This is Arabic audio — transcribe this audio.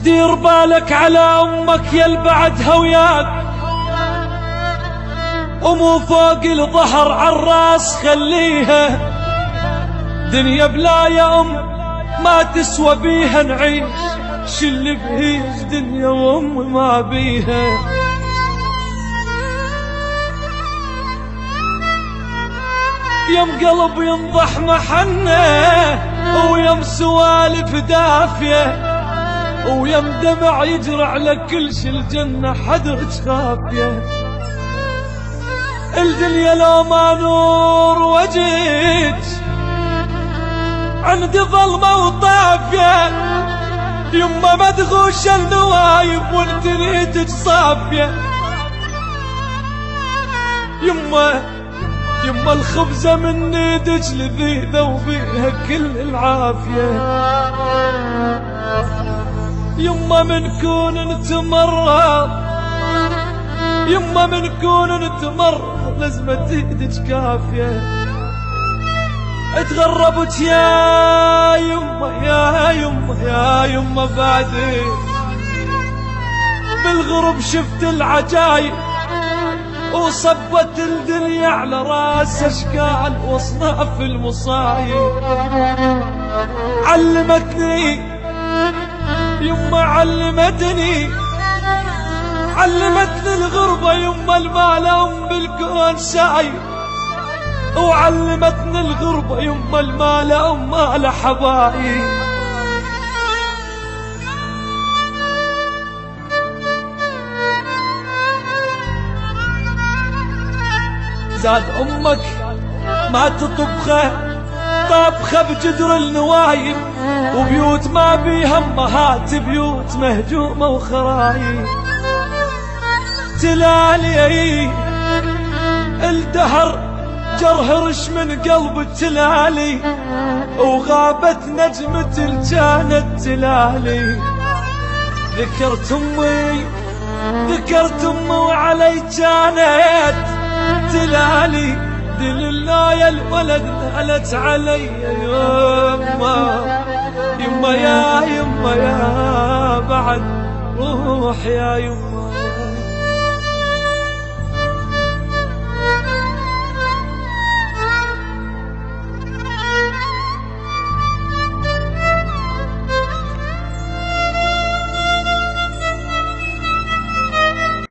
دير بالك على أمك يا البعدها وياك، ومو فوق الظهر عالراس خليها، دنيا بلا يا أم ما تسوى بيها نعيش، شل بهيج دنيا وأم ما بيها. يم قلب ينضح محنه، ويم سوالف دافيه، ويم دمع يجرى على كل شي الجنة حدرج خافية. الدنيا لو ما نور وجهك عندي ظلمة وطافية، يما مدغوش النوايب وانت نيتك صافية. يما الخبزة من ايدك لذيذة وفيها كل العافية. يما من كون نتمرض، يما من كون نتمرض لازمة ايدك كافية. اتغربت يا يما يا يما يا يما بعدي، بالغرب شفت العجايب وصبت الدنيا على راس اشكال واصناف المصايب. علمتني يما علمتني الغربة يما المال ام بالكون شايب، وعلمتني الغربة يما المال ام مال حبايب. زاد امك ما تطبخه طبخه بجدر النوايب، وبيوت ما بيها امهات بيوت مهجومه وخرايب. تلالي الدهر جرهرش من قلب التلالي، وغابت نجمة كانت تلالي. ذكرت امي وعلي كانت تلالي، دل الله يا الولد نالت علي يما يا يما يا بعد روح يا يما.